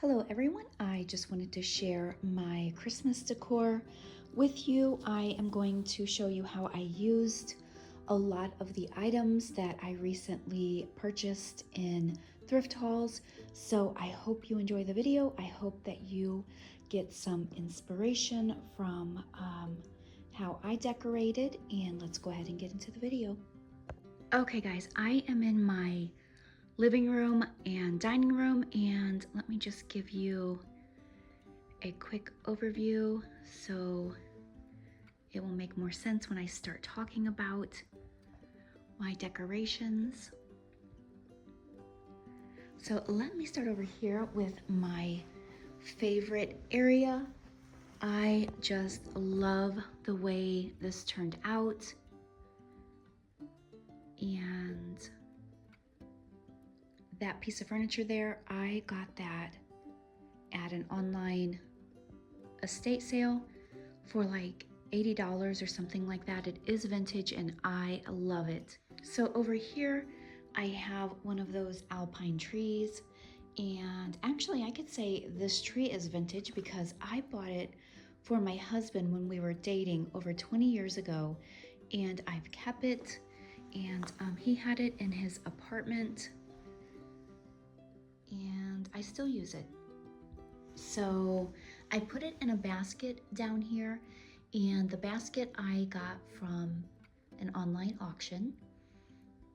Hello everyone, I just wanted to share my Christmas decor with you. I am going to show you how I used a lot of the items that I recently purchased in thrift hauls. So I hope you enjoy the video. I hope that you get some inspiration from how I decorated, and let's go ahead and get into the video. Okay guys, I am in my living room and dining room, and let me just give you a quick overview so it will make more sense when I start talking about my decorations. So let me start over here with my favorite area. I just love the way this turned out, and that piece of furniture there, I got that at an online estate sale for like $80 or something like that. It is vintage and I love it. So over here, I have one of those alpine trees, and actually I could say this tree is vintage because I bought it for my husband when we were dating over 20 years ago, and I've kept it, and he had it in his apartment and I still use it. So I put it in a basket down here, and the basket I got from an online auction.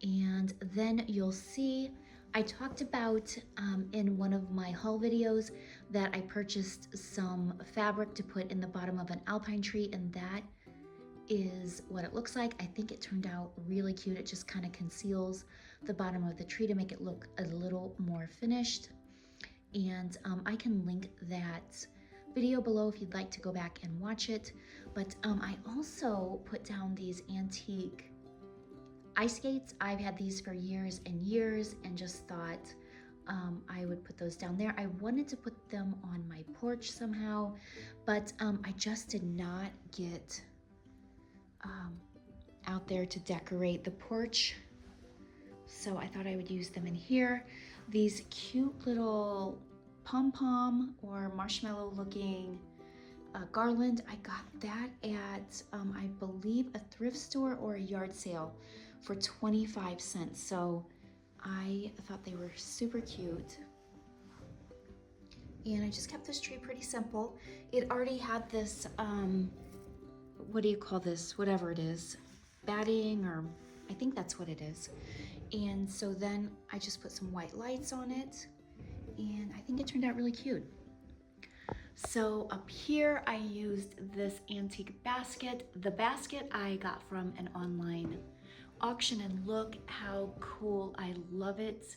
And then you'll see I talked about in one of my haul videos that I purchased some fabric to put in the bottom of an alpine tree, and that is what it looks like. I think it turned out really cute. It just kind of conceals the bottom of the tree to make it look a little more finished. And I can link that video below if you'd like to go back and watch it. But I also put down these antique ice skates. I've had these for years and years and just thought I would put those down there. I wanted to put them on my porch somehow, but I just did not get out there to decorate the porch. So I thought I would use them in here. These cute little pom-pom or marshmallow looking garland, I got that at I believe a thrift store or a yard sale for 25 cents. So I thought they were super cute. And I just kept this tree pretty simple. It already had this, what do you call this? Whatever it is, batting, or I think that's what it is. And so then I just put some white lights on it, and I think it turned out really cute. So up here I used this antique basket. The basket I got from an online auction, and look how cool, I love it.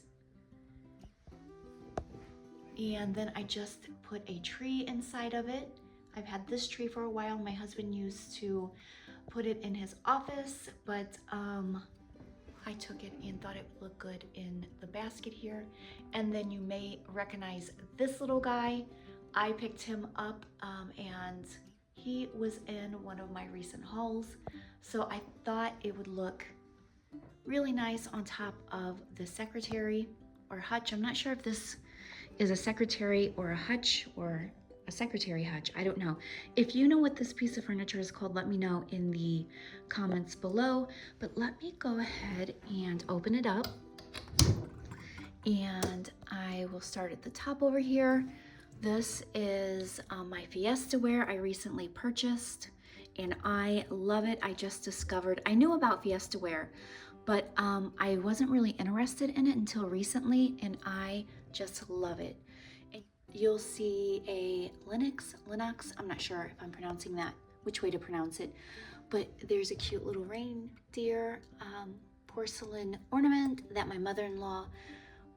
And then I just put a tree inside of it. I've had this tree for a while. My husband used to put it in his office, but I took it and thought it would look good in the basket here. And then you may recognize this little guy. I picked him up and he was in one of my recent hauls. So I thought it would look really nice on top of the secretary or hutch. I'm not sure if this is a secretary or a hutch or a secretary hutch. I don't know. If you know what this piece of furniture is called, let me know in the comments below. But let me go ahead and open it up. And I will start at the top over here. This is my Fiesta ware I recently purchased, and I love it. I just discovered, I knew about Fiesta ware, but I wasn't really interested in it until recently, and I just love it. And you'll see a Linux, I'm not sure if I'm pronouncing that, which way to pronounce it, but there's a cute little reindeer porcelain ornament that my mother-in-law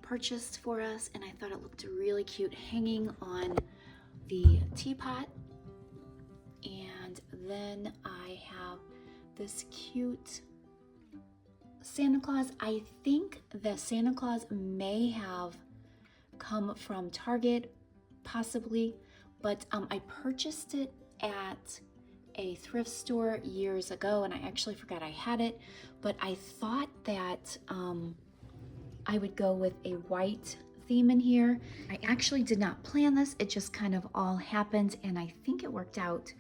purchased for us, and I thought it looked really cute hanging on the teapot. And then I have this cute Santa Claus. I think that Santa Claus may have come from Target, possibly, but I purchased it at a thrift store years ago, and I actually forgot I had it, but I thought that I would go with a white theme in here. I actually did not plan this. It just kind of all happened, and I think it worked out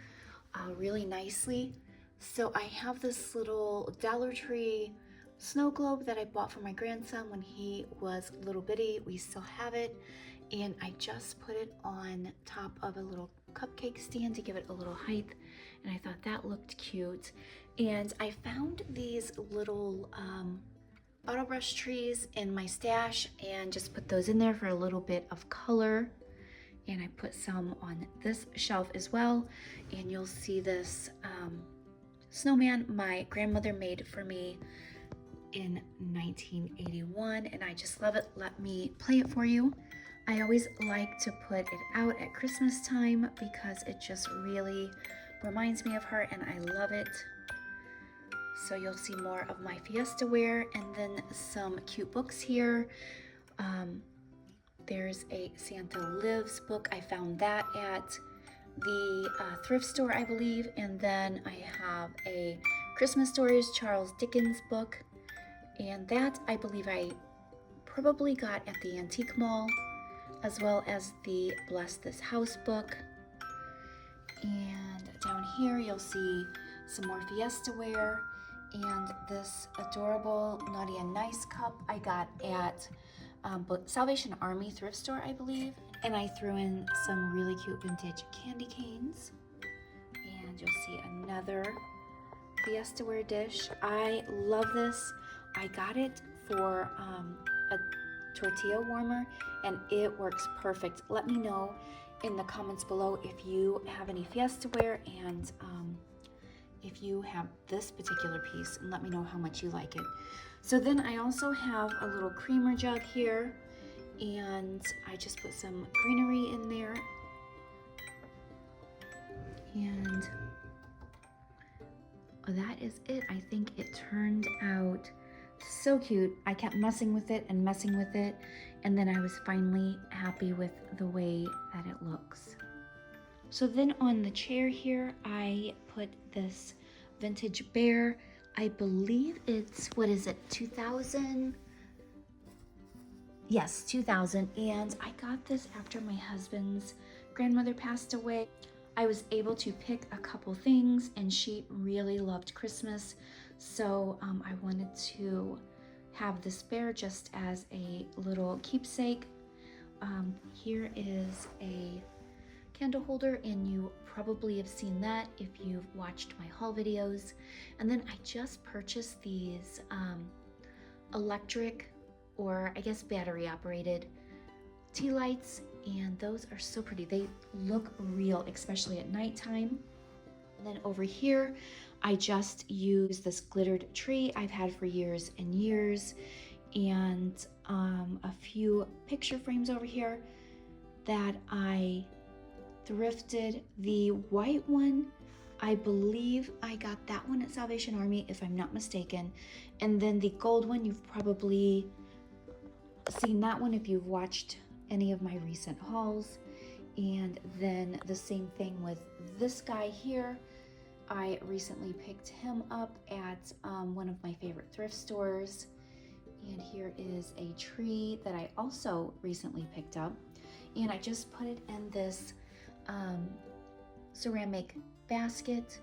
really nicely. So I have this little Dollar Tree snow globe that I bought for my grandson when he was little bitty. We still have it, and I just put it on top of a little cupcake stand to give it a little height, and I thought that looked cute. And I found these little bottle brush trees in my stash and just put those in there for a little bit of color. And I put some on this shelf as well, and you'll see this snowman my grandmother made for me in 1981, and I just love it. Let me play it for you. I always like to put it out at Christmas time because it just really reminds me of her, and I love it. So you'll see more of my Fiesta wear, and then some cute books here. There's a Santa Lives book. I found that at the thrift store, I believe. And then I have a Christmas Stories Charles Dickens book. And that I believe I probably got at the Antique Mall, as well as the Bless This House book. And down here you'll see some more Fiesta wear, and this adorable Naughty and Nice cup I got at Salvation Army thrift store, I believe. And I threw in some really cute vintage candy canes. And you'll see another Fiesta ware dish. I love this. I got it for a tortilla warmer, and it works perfect. Let me know in the comments below if you have any Fiesta ware and if you have this particular piece, and let me know how much you like it. So then I also have a little creamer jug here, and I just put some greenery in there. And that is it. I think it turned out so cute. I kept messing with it, and then I was finally happy with the way that it looks. So then on the chair here, I put this vintage bear. I believe it's, what is it, 2000? Yes, 2000. And I got this after my husband's grandmother passed away. I was able to pick a couple things, and she really loved Christmas. So I wanted to have this bear just as a little keepsake. Here is a candle holder, and you probably have seen that if you've watched my haul videos. And then I just purchased these electric, or I guess battery operated tea lights, and those are so pretty. They look real, especially at nighttime. And then over here, I just used this glittered tree I've had for years and years, and a few picture frames over here that I thrifted. The white one, I believe I got that one at Salvation Army, if I'm not mistaken. And then the gold one, you've probably seen that one if you've watched any of my recent hauls. And then the same thing with this guy here. I recently picked him up at one of my favorite thrift stores. And here is a tree that I also recently picked up. And I just put it in this ceramic basket,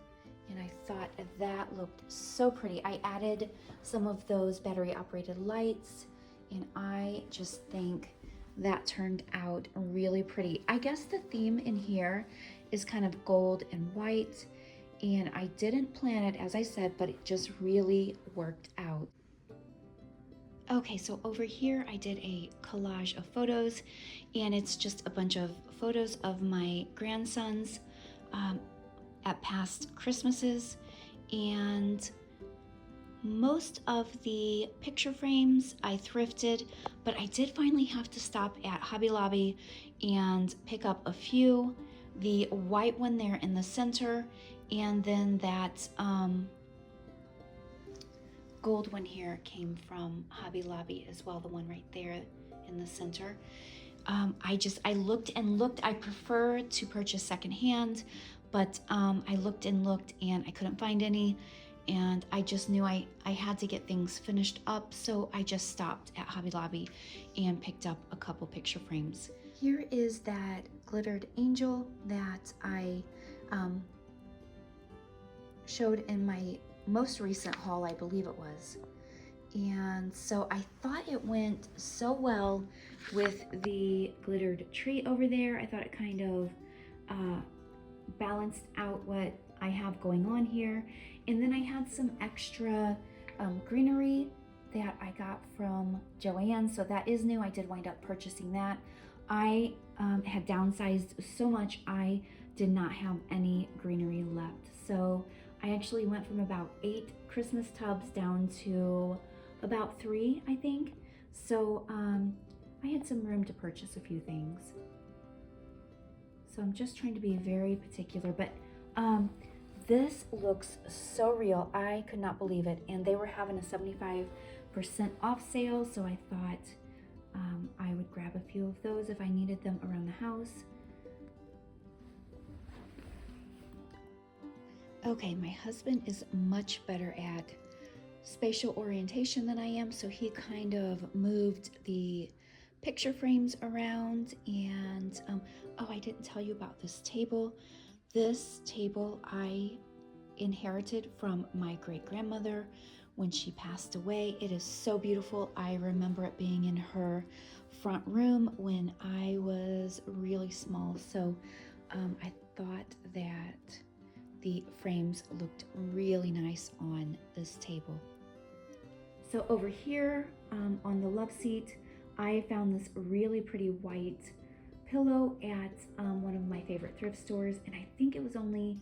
and I thought that looked so pretty. I added some of those battery operated lights, and I just think that turned out really pretty. I guess the theme in here is kind of gold and white, and I didn't plan it, as I said, but it just really worked out. Okay, so over here I did a collage of photos, and it's just a bunch of photos of my grandsons at past Christmases, and most of the picture frames I thrifted, but I did finally have to stop at Hobby Lobby and pick up a few. The white one there in the center, and then that gold one here came from Hobby Lobby as well, the one right there in the center. I looked and looked. I prefer to purchase secondhand, but I looked and looked and I couldn't find any. and I just knew I had to get things finished up, so I just stopped at Hobby Lobby and picked up a couple picture frames. Here is that glittered angel that I showed in my most recent haul, I believe it was. And so I thought it went so well with the glittered tree over there. I thought it kind of balanced out what I have going on here. And then I had some extra greenery that I got from Joann, so that is new. I did wind up purchasing that. I had downsized so much I did not have any greenery left. So I actually went from about 8 Christmas tubs down to about 3, I think. So I had some room to purchase a few things. So I'm just trying to be very particular, but this looks so real. I could not believe it. And they were having a 75% off sale, so I thought I would grab a few of those if I needed them around the house. Okay, my husband is much better at spatial orientation than I am, so he kind of moved the picture frames around. And oh, I didn't tell you about this table. This table I inherited from my great-grandmother when she passed away. It is so beautiful. I remember it being in her front room when I was really small, so I thought that the frames looked really nice on this table. So over here on the love seat, I found this really pretty white pillow at one of my favorite thrift stores, and I think it was only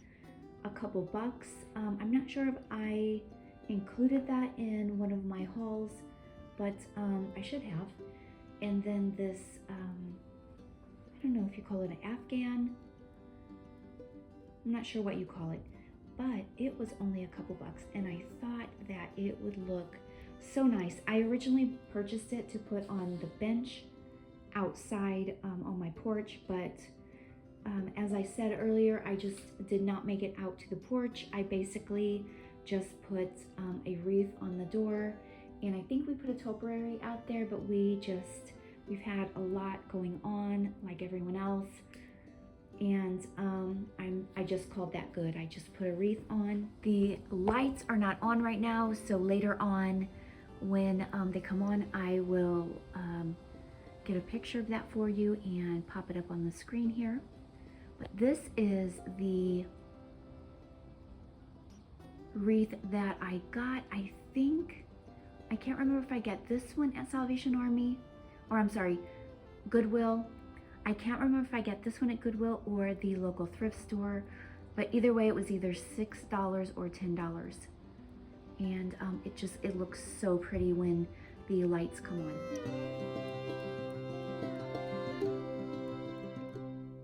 a couple bucks. I'm not sure if I included that in one of my hauls, but I should have. And then this, I don't know if you call it an Afghan. I'm not sure what you call it, but it was only a couple bucks, and I thought that it would look so nice. I originally purchased it to put on the bench outside on my porch, but as I said earlier, I just did not make it out to the porch. I basically just put a wreath on the door, and I think we put a topiary out there, but we've had a lot going on like everyone else. And I just called that good. I just put a wreath on. The lights are not on right now, so later on when they come on, I will get a picture of that for you and pop it up on the screen here. But this is the wreath that I got. I think, I can't remember if I get this one at Salvation Army, or I'm sorry, Goodwill. I can't remember if I get this one at Goodwill or the local thrift store, but either way, it was either $6 or $10. And it looks so pretty when the lights come on.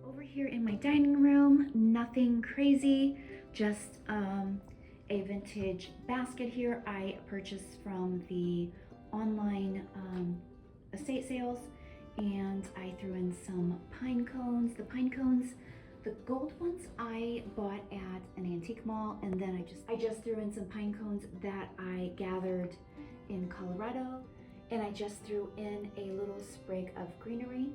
Over here in my dining room, nothing crazy, just a vintage basket here I purchased from the online estate sales. And I threw in some pine cones. The pine cones, the gold ones I bought at an antique mall, and then I just threw in some pine cones that I gathered in Colorado, and I just threw in a little sprig of greenery.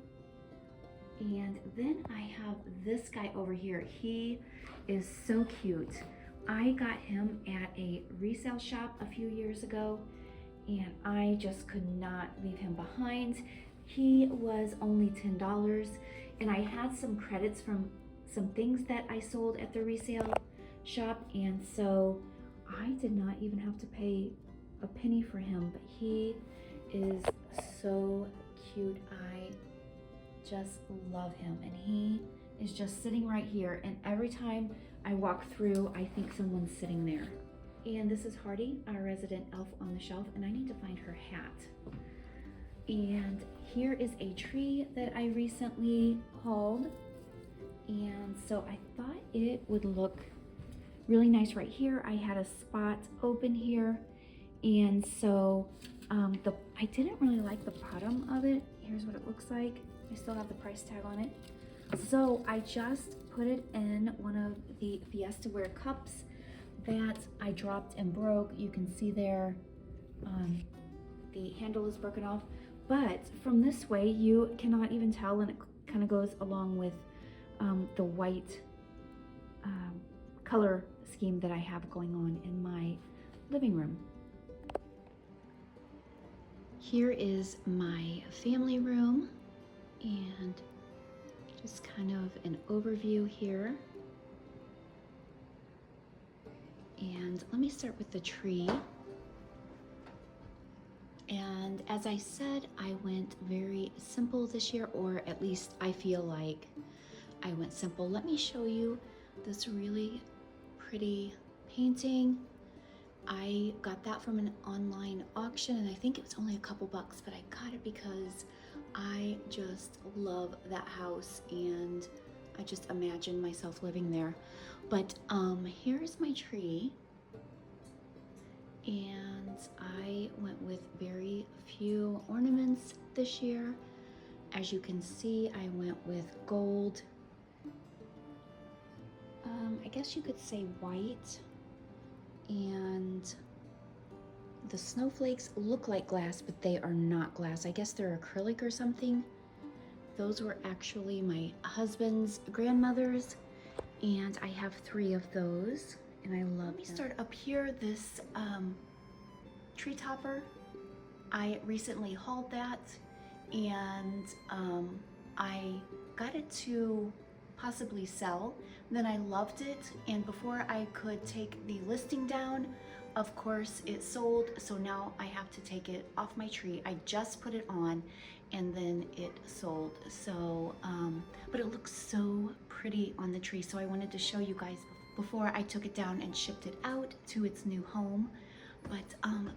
And then I have this guy over here. He is so cute. I got him at a resale shop a few years ago, and I just could not leave him behind. He was only $10, and I had some credits from some things that I sold at the resale shop, and so I did not even have to pay a penny for him, but he is so cute. I just love him, and he is just sitting right here, and every time I walk through, I think someone's sitting there. And this is Hardy, our resident elf on the shelf, and I need to find her hat. And here is a tree that I recently hauled, and so I thought it would look really nice right here. I had a spot open here, and so I didn't really like the bottom of it. Here's what it looks like. I still have the price tag on it. So I just put it in one of the Fiesta ware cups that I dropped and broke. You can see there, the handle is broken off, but from this way you cannot even tell, and it kind of goes along with the white color scheme that I have going on in my living room. Here is my family room, and just kind of an overview here. And let me start with the tree. And as I said, I went very simple this year, or at least I feel like I went simple. Let me show you this really pretty painting. I got that from an online auction, and I think it was only a couple bucks, but I got it because I just love that house and I just imagine myself living there. But here's my tree, and I went with very few ornaments this year. As you can see, I went with gold. I guess you could say white, and the snowflakes look like glass, but they are not glass. I guess they're acrylic or something. Those were actually my husband's grandmother's, and I have 3 of those, and I love them. Let me start up here. This tree topper, I recently hauled that, and I got it to possibly sell. Then I loved it, and before I could take the listing down, of course it sold, so now I have to take it off my tree. I just put it on and then it sold. So but it looks so pretty on the tree, so I wanted to show you guys before I took it down and shipped it out to its new home. But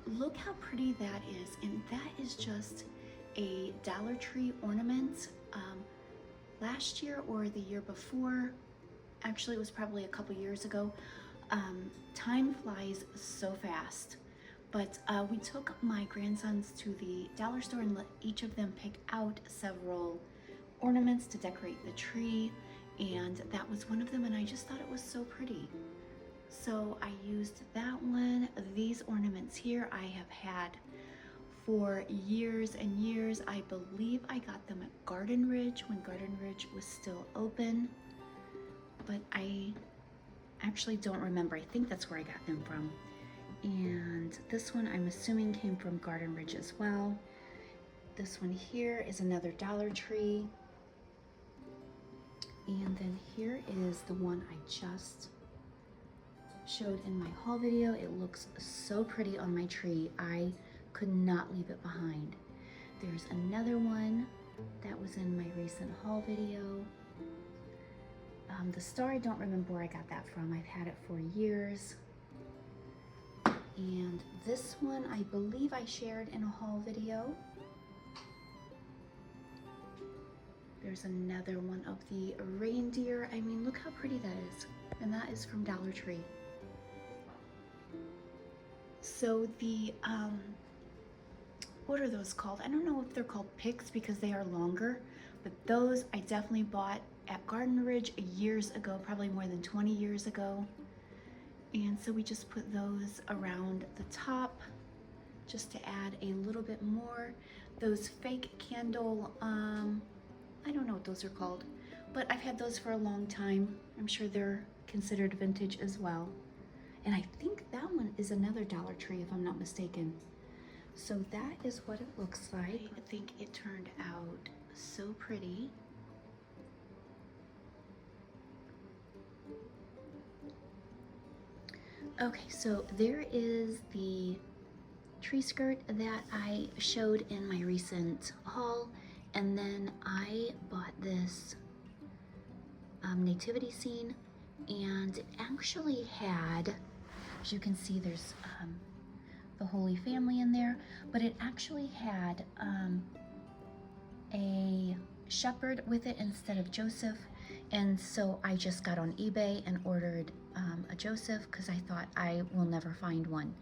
look how pretty that is, and that is just a Dollar Tree ornament. Last year or the year before, actually it was probably a couple years ago. Time flies so fast, but we took my grandsons to the dollar store and let each of them pick out several ornaments to decorate the tree, and that was one of them, and I just thought it was so pretty. So I used that one. These ornaments here I have had for years and years. I believe I got them at Garden Ridge when Garden Ridge was still open, but I actually don't remember. I think that's where I got them from. And this one I'm assuming came from Garden Ridge as well. This one here is another Dollar Tree. And then here is the one I just showed in my haul video. It looks so pretty on my tree. I could not leave it behind. There's another one that was in my recent haul video. The star, I don't remember where I got that from. I've had it for years. And this one, I believe I shared in a haul video. There's another one of the reindeer. I mean, look how pretty that is. And that is from Dollar Tree. So the, what are those called? I don't know if they're called picks because they are longer, but those I definitely bought at Garden Ridge years ago, probably more than 20 years ago. And so we just put those around the top just to add a little bit more. Those fake candle, I don't know what those are called, but I've had those for a long time. I'm sure they're considered vintage as well. And I think that one is another Dollar Tree if I'm not mistaken. So that is what it looks like. I think it turned out so pretty. Okay, so there is the tree skirt that I showed in my recent haul, and then I bought this nativity scene, and it actually had, as you can see, there's the Holy Family in there, but it actually had a shepherd with it instead of Joseph. And so I just got on eBay and ordered a Joseph because I thought I will never find one.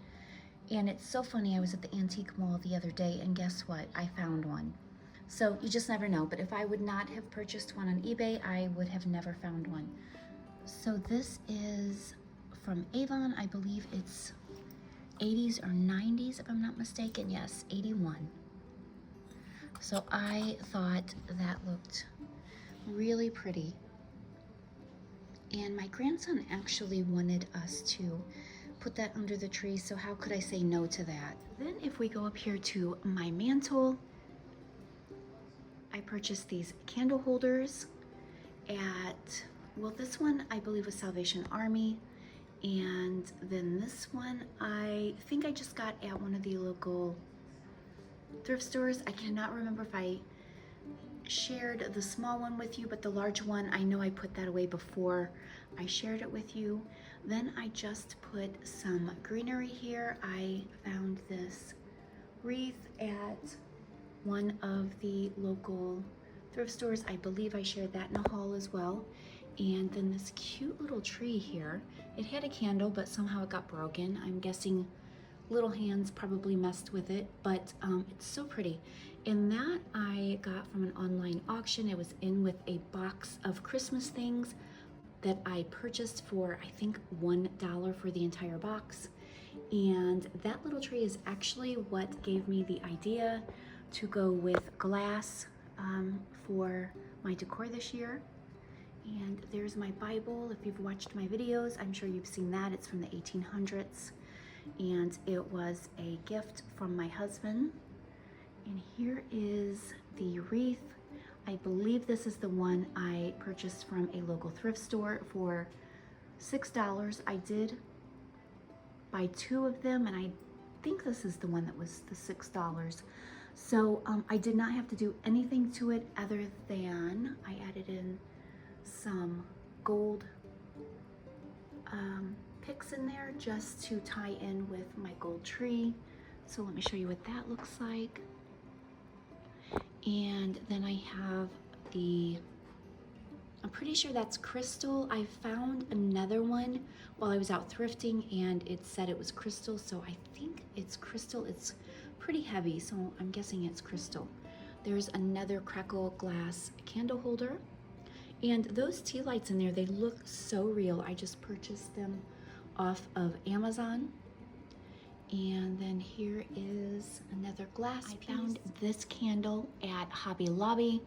And it's so funny, I was at the antique mall the other day and guess what? I found one. So you just never know, but if I would not have purchased one on eBay, I would have never found one. So this is from Avon. I believe it's 80s or 90s, if I'm not mistaken. Yes, 81. So I thought that looked really pretty. And my grandson actually wanted us to put that under the tree, so how could I say no to that? Then if we go up here to my mantle, I purchased these candle holders at, well, this one I believe was Salvation Army, and then this one I think I just got at one of the local thrift stores. I cannot remember if I shared the small one with you, but the large one, I know I put that away before I shared it with you. Then I just put some greenery here. I found this wreath at one of the local thrift stores. I believe I shared that in a haul as well. And then this cute little tree here. It had a candle, but somehow it got broken. I'm guessing little hands probably messed with it, but it's so pretty. And that I got from an online auction. It was in with a box of Christmas things that I purchased for, I think, $1 for the entire box. And that little tree is actually what gave me the idea to go with glass for my decor this year. And there's my Bible. If you've watched my videos, I'm sure you've seen that. It's from the 1800s. And it was a gift from my husband. And here is the wreath. I believe this is the one I purchased from a local thrift store for $6. I did buy 2 of them, and I think this is the one that was the $6. So I did not have to do anything to it other than I added in some gold picks in there just to tie in with my gold tree. So let me show you what that looks like. And then I have I'm pretty sure that's crystal. I found another one while I was out thrifting and it said it was crystal, so I think it's crystal. It's pretty heavy, so I'm guessing it's crystal. There's another crackle glass candle holder, and those tea lights in there, they look so real. I just purchased them off of Amazon. And then here is another glass piece. I found this candle at Hobby Lobby.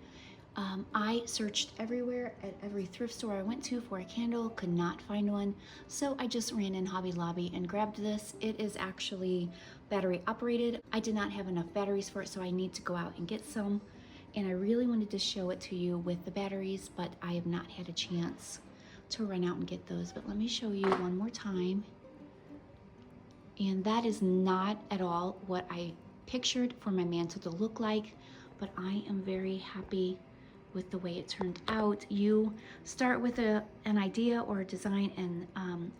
I searched everywhere at every thrift store I went to for a candle, could not find one. So I just ran in Hobby Lobby and grabbed this. It is actually battery operated. I did not have enough batteries for it, so I need to go out and get some. And I really wanted to show it to you with the batteries, but I have not had a chance to run out and get those. But let me show you one more time. And that is not at all what I pictured for my mantle to look like, but I am very happy with the way it turned out. You start with an idea or a design, and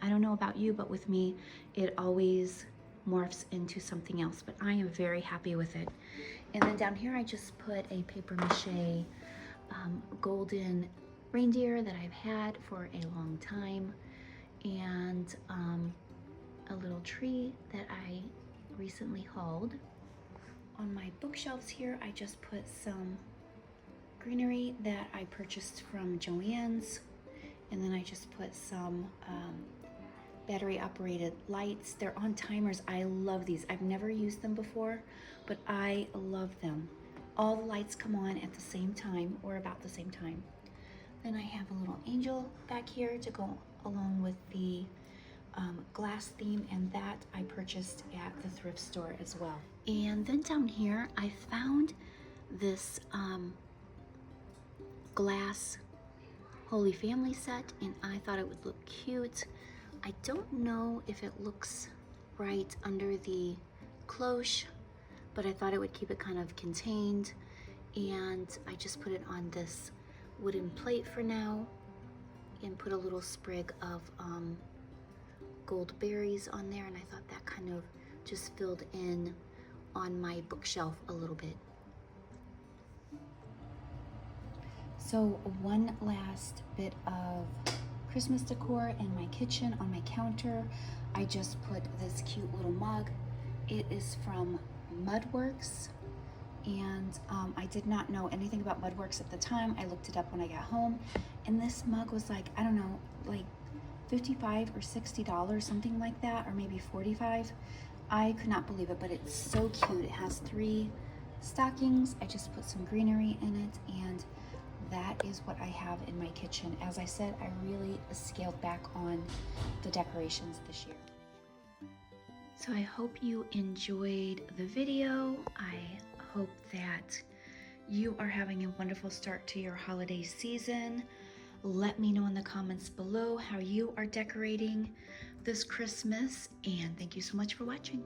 I don't know about you, but with me, it always morphs into something else, but I am very happy with it. And then down here, I just put a paper mache golden reindeer that I've had for a long time, and a little tree that I recently hauled. On my bookshelves here, I just put some greenery that I purchased from Joann's, and then I just put some battery operated lights. They're on timers. I love these. I've never used them before, but I love them. All the lights come on at the same time, or about the same time. Then I have a little angel back here to go along with the glass theme, and that I purchased at the thrift store as well. And then down here, I found this glass Holy Family set, and I thought it would look cute. I don't know if it looks right under the cloche, but I thought it would keep it kind of contained, and I just put it on this wooden plate for now and put a little sprig of gold berries on there, and I thought that kind of just filled in on my bookshelf a little bit. So one last bit of Christmas decor in my kitchen. On my counter, I just put this cute little mug. It is from Mudworks, and I did not know anything about Mudworks at the time. I looked it up when I got home, and this mug was like, I don't know, like $55 or $60, something like that, or maybe $45. I could not believe it, but it's so cute. It has 3 stockings. I just put some greenery in it, and that is what I have in my kitchen. As I said, I really scaled back on the decorations this year. So I hope you enjoyed the video. I hope that you are having a wonderful start to your holiday season. Let me know in the comments below how you are decorating this Christmas, and thank you so much for watching.